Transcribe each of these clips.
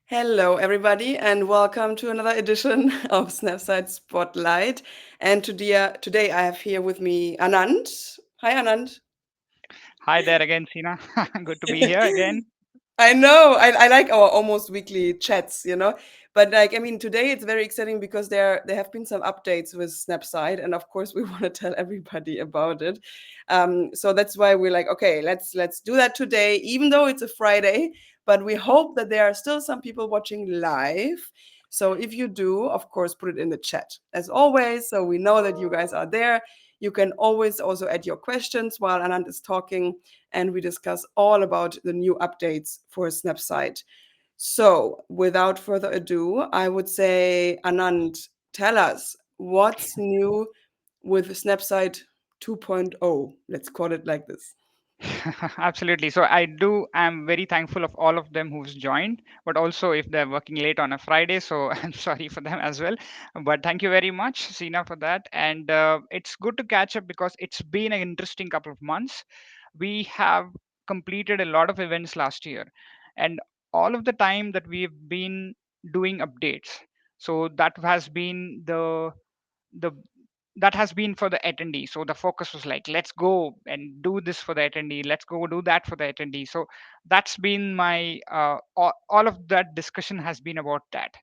Hello, everybody, and welcome to another edition of Snapsight Spotlight. And today I have here with me Ananth. Hi, Ananth. Hi there again, Sina. Good to be here again. I know. I like our almost weekly chats. But today it's very exciting because there have been some updates with Snapside, and of course we want to tell everybody about it. So that's why we're like, okay, let's do that today, even though it's a Friday. But we hope that there are still some people watching live. So if you do, of course, put it in the chat as always, so we know that you guys are there. You can always also add your questions while Anand is talking and we discuss all about the new updates for Snapsight. So, without further ado, I would say, Anand, tell us what's new with Snapsight 2.0. Let's call it like this. Absolutely. So I'm very thankful of all of them who's joined, but also if they're working late on a Friday, so I'm sorry for them as well. But thank you very much, Sina, for that. And it's good to catch up because it's been an interesting couple of months. We have completed a lot of events last year, and all of the time that we've been doing updates. So the that has been for the attendee. So the focus was like, let's go and do this for the attendee, let's go do that for the attendee. So that's been my all of that discussion has been about that.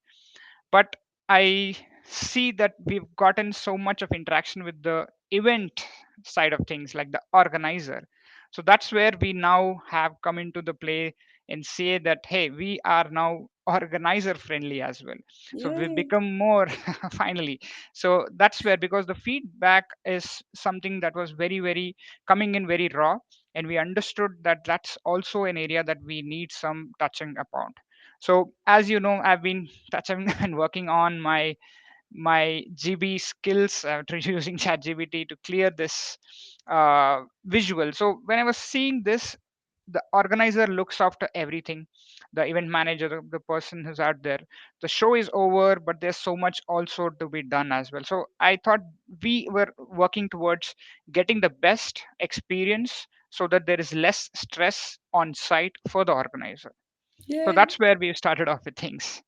But I see that we've gotten so much of interaction with the event side of things, like the organizer. So that's where we now have come into the play and say that, hey, we are now organizer friendly as well. So we've Yay. become more finally. So that's where, because the feedback is something that was very, very coming in very raw, and we understood that that's also an area that we need some touching upon. So as you know, I've been touching and working on my GB skills, using ChatGPT to clear this visual. So when I was seeing this, the organizer looks after everything. The event manager, the person who's out there. The show is over, but there's so much also to be done as well. So I thought we were working towards getting the best experience so that there is less stress on site for the organizer. So Yay. that's where we started off with things.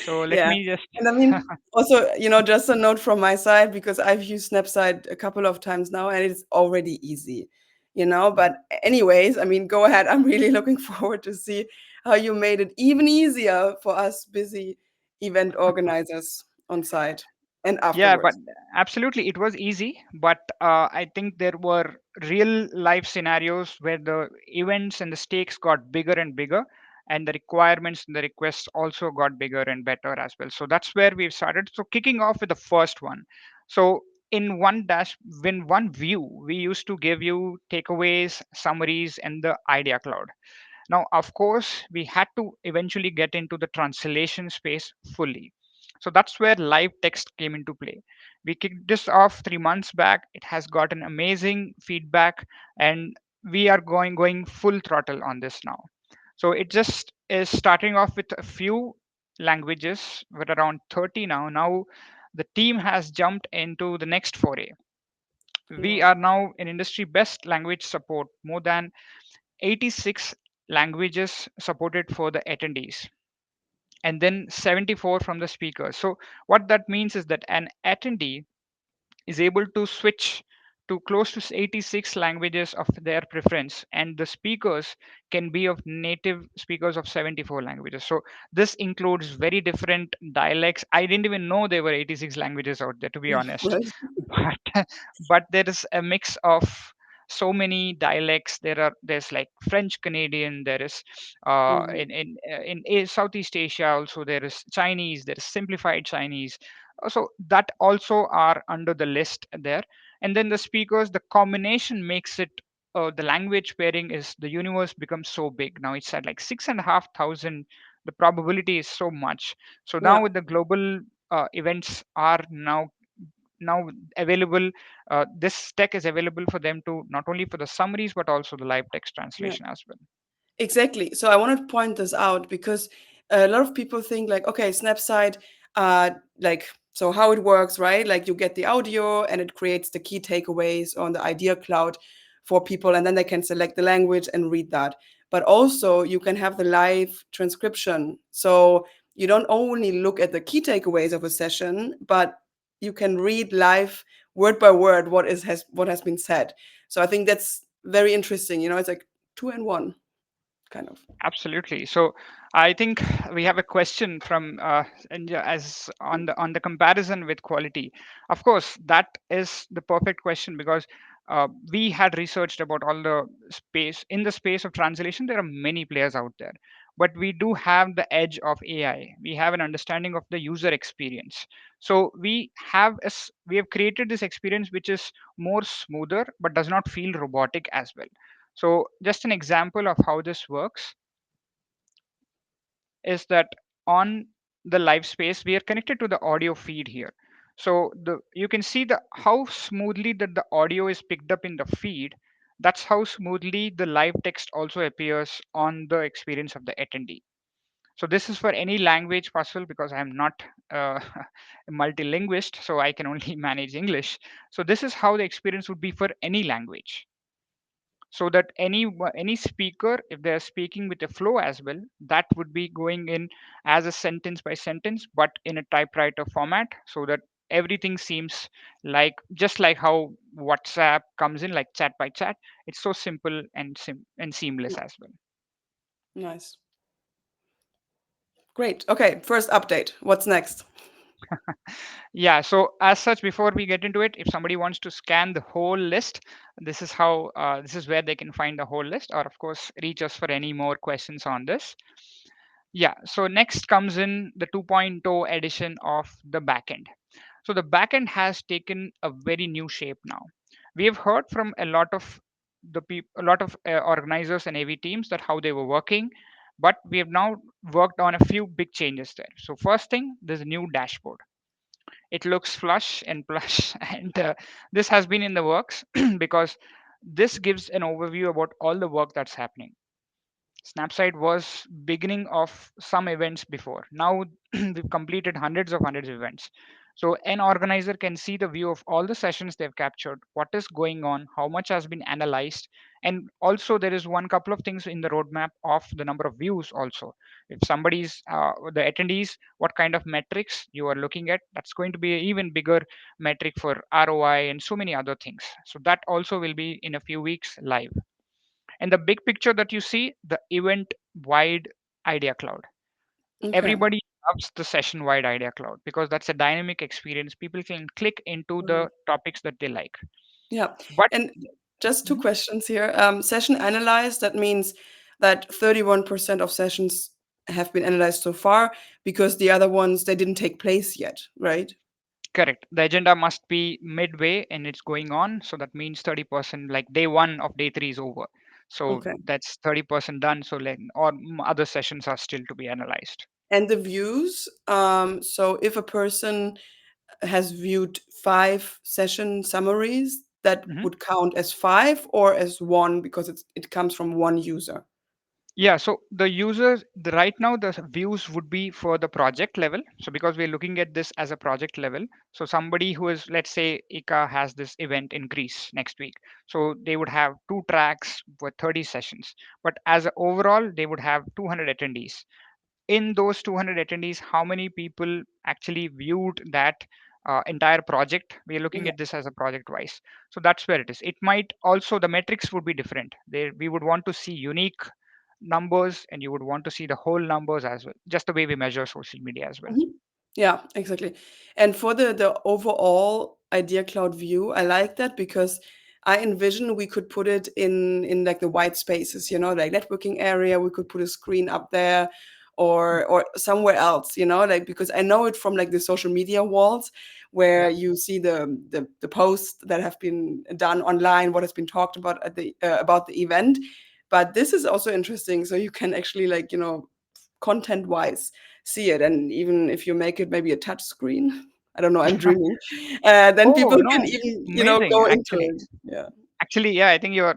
So let Yeah. me just And also, just a note from my side because I've used Snapside a couple of times now and it's already easy. But, anyways, go ahead. I'm really looking forward to see how you made it even easier for us busy event organizers on site and yeah, but afterwards. absolutely, it was easy. But I think there were real life scenarios where the events and the stakes got bigger and bigger, and the requirements and the requests also got bigger and better as well. So that's where we've started. So kicking off with the first one. So in one view, we used to give you takeaways, summaries, and the idea cloud. Now, of course, we had to eventually get into the translation space fully. So that's where live text came into play. We kicked this off 3 months back. It has gotten amazing feedback, and we are going full throttle on this now. So it just is starting off with a few languages, with around 30 now. Now the team has jumped into the next foray. We Wow. are now in industry best language support, more than 86 languages supported for the attendees, and then 74 from the speakers. So what that means is that an attendee is able to switch to close to 86 languages of their preference, and the speakers can be of native speakers of 74 languages. So this includes very different dialects. I didn't even know there were 86 languages out there, to be honest. Right. But there is a mix of so many dialects. There's like French Canadian, there is Mhm. in Southeast Asia also, there is Chinese, there is simplified Chinese. So that also are under the list there. And then the speakers, the combination makes it, the language pairing is, the universe becomes so big. Now it's at like 6,500. The probability is so much. So now Yeah. with the global events are now available, this tech is available for them to not only for the summaries but also the live text Yeah. translation as well. Exactly. So I want to point this out because a lot of people think like, okay, Snapside, so how it works, right? Like you get the audio and it creates the key takeaways on the idea cloud for people, and then they can select the language and read that. but also you can have the live transcription. So you don't only look at the key takeaways of a session, but you can read live word by word what has been said. So I think that's very interesting. It's like two and one kind of. Absolutely. So I think we have a question from and as on the comparison with quality. Of course, that is the perfect question because we had researched about all the space in the space of translation. There are many players out there, but we do have the edge of AI. We have an understanding of the user experience. So we have created this experience which is more smoother but does not feel robotic as well. So just an example of how this works is that on the live space we are connected to the audio feed here. So the you can see the how smoothly that the audio is picked up in the feed. That's how smoothly the live text also appears on the experience of the attendee. So this is for any language possible because I'm not uh, a multilinguist, so I can only manage English. So this is how the experience would be for any language, so that any speaker, if they're speaking with a flow as well, that would be going in as a sentence by sentence but in a typewriter format, so that everything seems like just like how WhatsApp comes in like chat by chat. It's so simple and and seamless as well. Nice. Great. Okay, first update. What's next? Yeah, so as such, before we get into it, if somebody wants to scan the whole list, this is how this is where they can find the whole list, or of course reach us for any more questions on this. Yeah, so next comes in the 2.0 edition of the backend. So the backend has taken a very new shape now. We have heard from a lot of a lot of organizers and AV teams that how they were working, but we have now worked on a few big changes there. So first thing, there's a new dashboard. It looks flush and plush, and this has been in the works because this gives an overview about all the work that's happening. Snapsight was beginning of some events before. Now we've completed hundreds of events. So an organizer can see the view of all the sessions they've captured, what is going on, how much has been analyzed, and also there is one couple of things in the roadmap of the number of views also. If somebody's the attendees, what kind of metrics you are looking at, that's going to be an even bigger metric for ROI and so many other things. So that also will be in a few weeks live. And the big picture that you see, the event wide idea cloud. Okay. Everybody loves the session wide idea cloud because that's a dynamic experience. People can click into Mm. the topics that they like. Yeah. But And just two Mhm. questions here. Session analyzed, that means that 31% of sessions have been analyzed so far because the other ones, they didn't take place yet, right? Correct. The agenda must be midway and it's going on. So that means 30%, like day one of day three is over. So Okay. that's 30% done. So or other sessions are still to be analyzed. And the views, so if a person has viewed 5 session summaries, that Mhm. would count as 5 or as 1 because it comes from one user. Yeah, so the users, right now, the views would be for the project level. So because we're looking at this as a project level, so somebody who is, let's say, ICA has this event in Greece next week. So they would have two tracks with 30 sessions. But as a overall, they would have 200 attendees. In those 200 attendees, how many people actually viewed that entire project? We are looking Yeah. at this as a project wise. So that's where it is. It might also, the metrics would be different. We would want to see unique numbers and you would want to see the whole numbers as well, just the way we measure social media as well. Mhm. Yeah, exactly. And for the overall idea cloud view, I like that because I envision we could put it in like the white spaces, like networking area. We could put a screen up there, or somewhere else, like because I know it from like the social media walls where Yeah. you see the posts that have been done online, what has been talked about the event. But this is also interesting, so you can actually like content wise see it, and even if you make it maybe a touch screen, I don't know, I'm dreaming, then Oh people can no, even amazing go into actually. it. Yeah. Actually, yeah, I think you're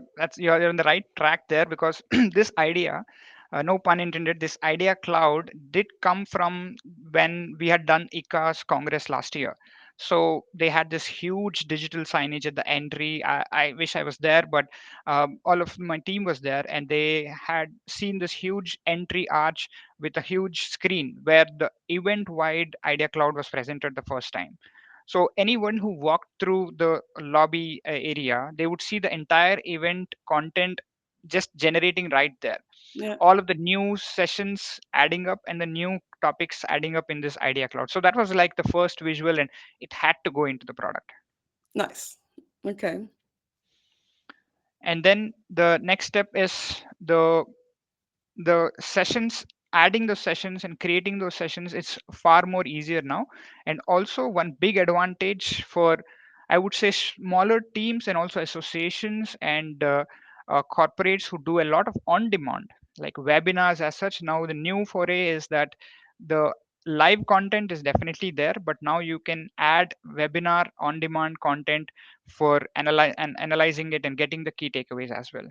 on the right track there because this idea, no pun intended, this idea cloud did come from when we had done ICA's Congress last year. So they had this huge digital signage at the entry. I wish I was there, but all of my team was there, and they had seen this huge entry arch with a huge screen where the event wide Idea Cloud was presented the first time. So anyone who walked through the lobby area, they would see the entire event content just generating right there, Yeah. all of the new sessions adding up and the new topics adding up in this Idea Cloud. So that was like the first visual, and it had to go into the product. Nice. Okay. And then the next step is the sessions, adding those sessions and creating those sessions. It's far more easier now. And also one big advantage for, I would say, smaller teams and also associations and corporates who do a lot of on demand like webinars as such. Now the new foray is that the live content is definitely there, but now you can add webinar on demand content for analyzing it and getting the key takeaways as well.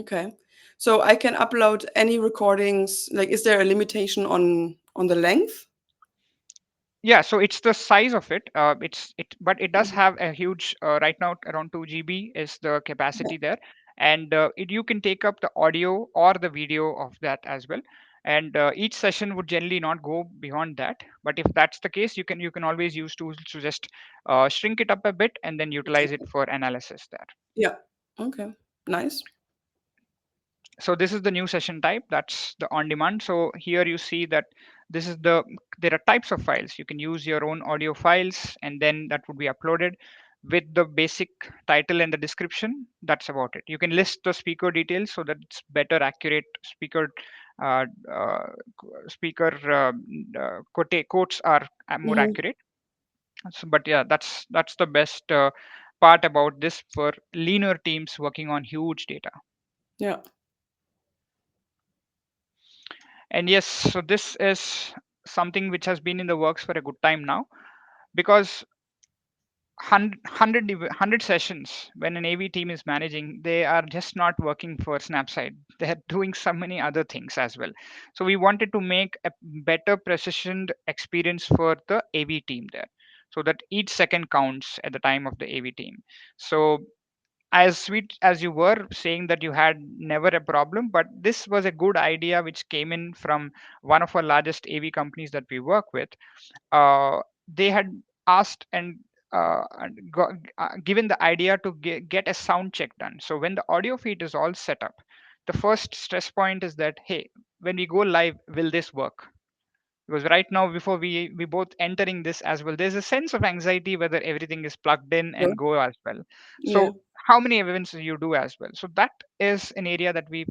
Okay. So I can upload any recordings. Like, is there a limitation on the length? Yeah, so it's the size of it. But it does Mhm. have a huge, right now around 2 GB is the capacity there, and you can take up the audio or the video of that as well. And each session would generally not go beyond that. But if that's the case, you can always use tools to just shrink it up a bit and then utilize it Exactly. for analysis there. Yeah. Okay. Nice. So this is the new session type, that's the on demand. So here you see that this is the, there are types of files. You can use your own audio files and then that would be uploaded with the basic title and the description. That's about it. You can list the speaker details so that it's better accurate speaker, uh, uh, speaker quotes are more Hmm. accurate. So, but yeah, that's the best part about this for leaner teams working on huge data. Yeah. And yes, so this is something which has been in the works for a good time now, because 100 sessions when an AV team is managing, they are just not working for Snapsight. They're doing so many other things as well. So we wanted to make a better precisioned experience for the AV team there, so that each second counts at the time of the AV team. So as sweet as you were saying that you had never a problem, but this was a good idea which came in from one of our largest AV companies that we work with. They had asked and given the idea to get a sound check done. So when the audio feed is all set up, the first stress point is that, hey, when we go live, will this work? Because right now, before we both entering this as well, there's a sense of anxiety whether everything is plugged in Sure. and go as well. Yeah. So how many events do you do as well? So that is an area that we've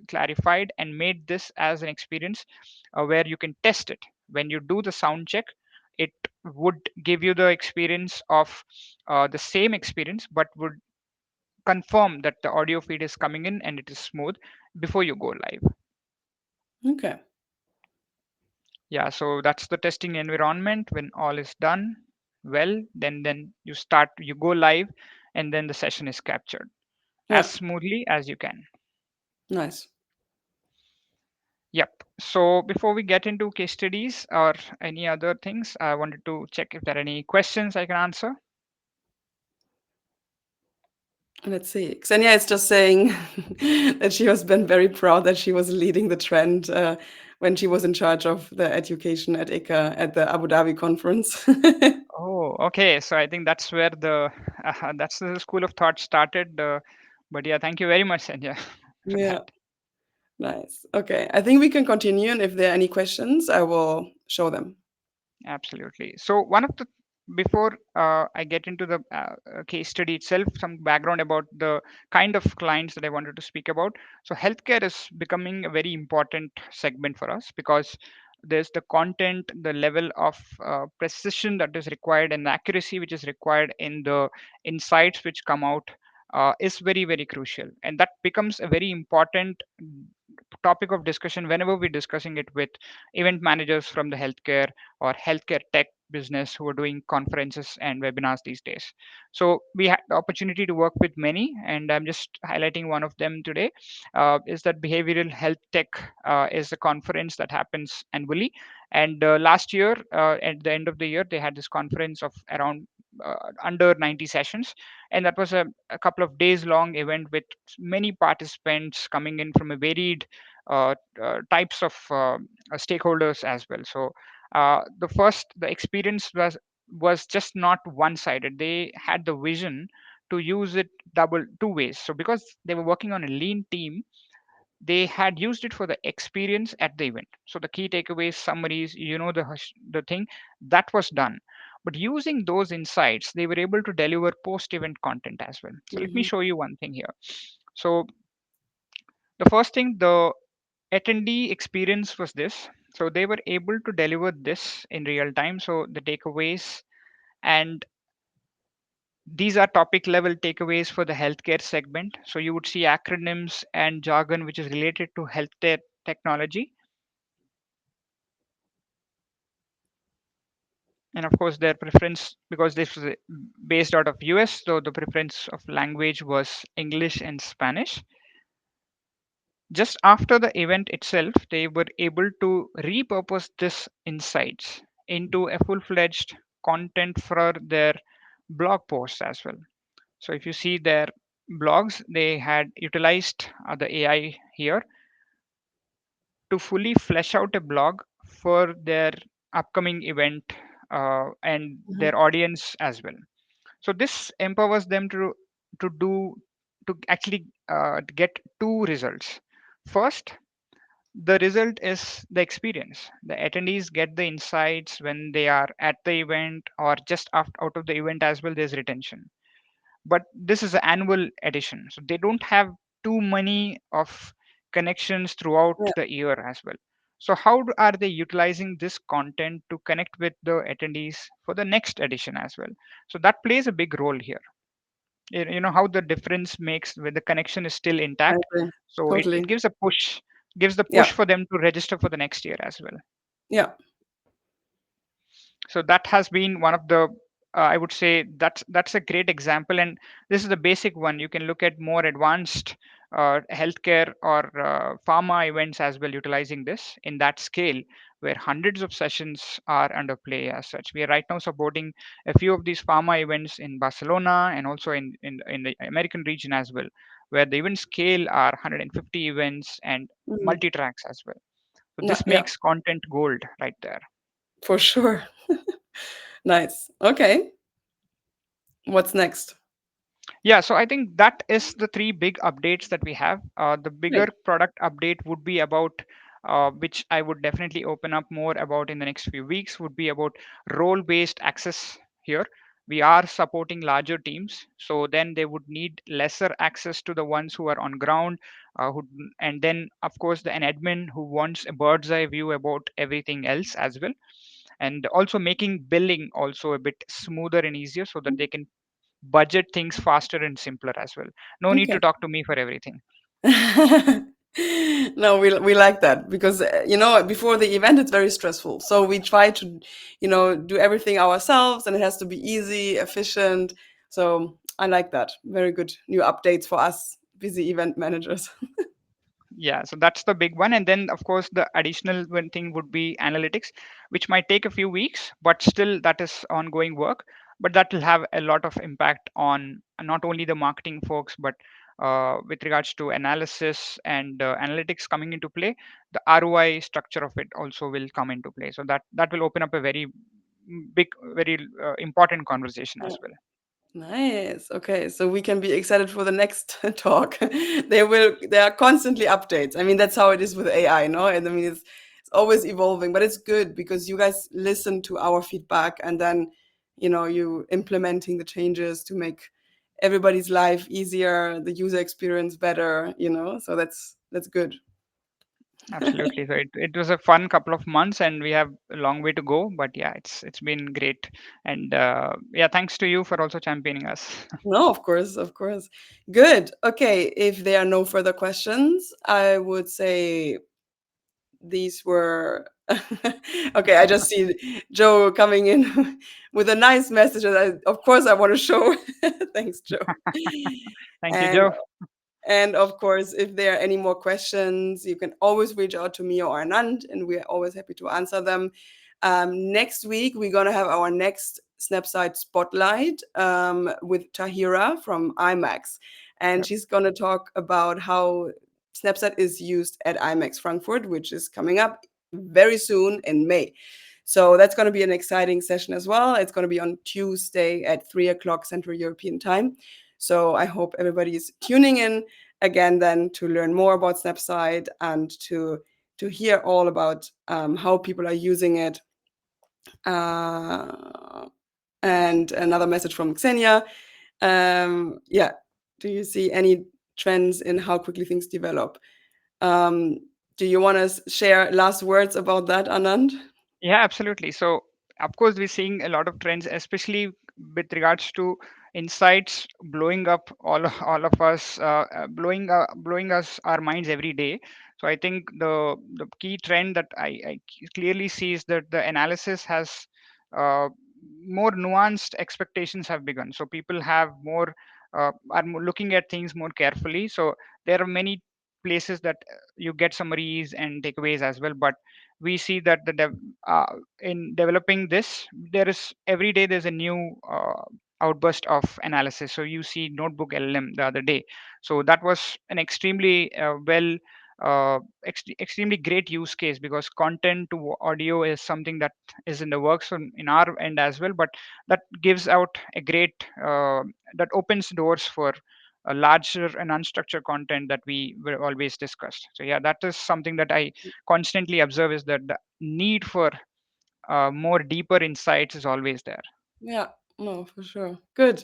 clarified and made this as an experience where you can test it when you do the sound check. It would give you the experience of the same experience, but would confirm that the audio feed is coming in and it is smooth before you go live. Okay. Yeah, so that's the testing environment. When all is done well, then you go live, and then the session is captured as Yeah. smoothly as you can. Nice. Yep. So before we get into case studies or any other things, I wanted to check if there are any questions I can answer. Let's see. Xenia is just saying that she has been very proud that she was leading the trend when she was in charge of the education at ICA at the Abu Dhabi conference. Oh, okay. So I think that's where the that's the school of thought started. But yeah, thank you very much, Sanjay, for Yeah. that. Nice. Okay. I think we can continue. And if there are any questions, I will show them. Absolutely. So one of the, before I get into the case study itself, some background about the kind of clients that I wanted to speak about. So healthcare is becoming a very important segment for us because there's the content, the level of precision that is required, and the accuracy which is required in the insights which come out is very, very crucial, and that becomes a very important topic of discussion whenever we're discussing it with event managers from the healthcare or healthcare tech business who are doing conferences and webinars these days. So we had the opportunity to work with many, and I'm just highlighting one of them today. Is that Behavioral Health Tech is a conference that happens annually, and last year at the end of the year they had this conference of around under 90 sessions, and that was a couple of days long event with many participants coming in from a varied types of stakeholders as well. So the experience was just not one sided. They had the vision to use it double two ways. So because they were working on a lean team, they had used it for the experience at the event. So the key takeaways, summaries, the thing that was done. But using those insights, they were able to deliver post event content as well. So let me Hmm. show you one thing here. So the first thing, the attendee experience was this. So they were able to deliver this in real time. So the takeaways, and these are topic level takeaways for the healthcare segment. So you would see acronyms and jargon which is related to healthcare technology. And of course, their preference, because this was based out of US, so the preference of language was English and Spanish. Just after the event itself, they were able to repurpose this insights into a full-fledged content for their blog posts as well. So if you see their blogs, they had utilized the AI here to fully flesh out a blog for their upcoming event and Hmm. their audience as well. So this empowers them to do to actually get two results. First, the result is the experience. The attendees get the insights when they are at the event or just after, out of the event as well. There's retention, but this is an annual edition, so they don't have too many of connections throughout Yeah, the year as well. So how are they utilizing this content to connect with the attendees for the next edition as well? So that plays a big role here. You know how the difference makes when the connection is still I intact. agree. So it Totally. gives the Yeah. push for them to register for the next year as well. Yeah. So that has been one of the I would say that's a great example, and this is the basic one. You can look at more advanced healthcare or pharma events as well, utilizing this in that scale where hundreds of sessions are under play. As such, we are right now supporting a few of these pharma events in Barcelona and also in the American region as well, where the event scale are 150 events and Mm. multi tracks as well. So Yeah. this Yeah. makes content gold right there. For sure. Nice. Okay. What's next? Yeah, so I think that is the three big updates that we have. The bigger Great. product update would be about, which I would definitely open up more about in the next few weeks, would be about role based access here. We are supporting larger teams, so then they would need lesser access to the ones who are on ground, and then of course an admin who wants a bird's eye view about everything else as well, and also making billing also a bit smoother and easier so that they can budget things faster and simpler as well. No need to Okay. talk to me for everything. No, we like that because before the event it's very stressful. So we try to do everything ourselves, and it has to be easy, efficient. So I like that. Very good new updates for us busy event managers. Yeah, so that's the big one. And then, of course, the additional one thing would be analytics, which might take a few weeks, but still that is ongoing work. But that will have a lot of impact on not only the marketing folks, but with regards to analysis and analytics coming into play, the ROI structure of it also will come into play. So that will open up a very big, very important conversation as well. Nice. Okay, so we can be excited for the next talk. There are constantly updates. I mean, that's how it is with AI, no? And I mean, it's always evolving, but it's good because you guys listen to our feedback, and then, you implementing the changes to make everybody's life easier, the user experience better, So that's good. Absolutely. So it was a fun couple of months, and we have a long way to go. But yeah, it's been great, and yeah, thanks to you for also championing us. No, of course, of course. Good. Okay, if there are no further questions, I would say these were okay. I just see Joe coming in with a nice message, and of course I want to show. Thanks, Joe. Thank you, And Joe. of course, if there are any more questions, you can always reach out to me or Anand, and we're always happy to answer them. Next week, we're going to have our next Snapsight Spotlight with Tahira from IMAX. And Yep. she's going to talk about how Snapsight is used at IMAX Frankfurt, which is coming up very soon in May. So that's going to be an exciting session as well. It's going to be on Tuesday at 3 o'clock Central European Time. So I hope everybody is tuning in again then to learn more about Snapsight and to hear all about how people are using it. Uh, and another message from Xenia. Yeah, do you see any trends in how quickly things develop? Um, do you want to share last words about that, Anand? Yeah, absolutely. So, of course, we're seeing a lot of trends, especially with regards to insights blowing up all of us, blowing us our minds every day. So, I think the key trend that I clearly see is that the analysis has uh, more nuanced expectations have begun. So, people have more looking at things more carefully. So, there are many places that you get summaries and takeaways as well, but we see that uh, in developing this, there is every day there's a new outburst of analysis. So you see notebook LLM the other day, so that was an extremely extremely great use case, because content to audio is something that is in the works in our end as well, but that gives out a great that opens doors for a larger and unstructured content that we were always discussed. So yeah, that is something that I constantly observe, is that the need for more deeper insights is always there. Yeah, no, for sure. Good.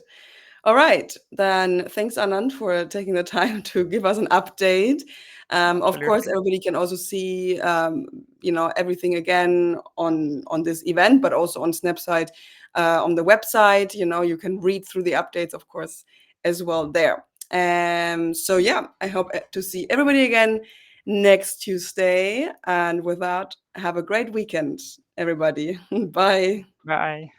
All right, then thanks Anand for taking the time to give us an update. Of course, Absolutely. everybody can also see, everything again on this event, but also on Snapsight on the website. You can read through the updates, of course, as well there. So yeah, I hope to see everybody again next Tuesday. And with that, have a great weekend, everybody. Bye. Bye.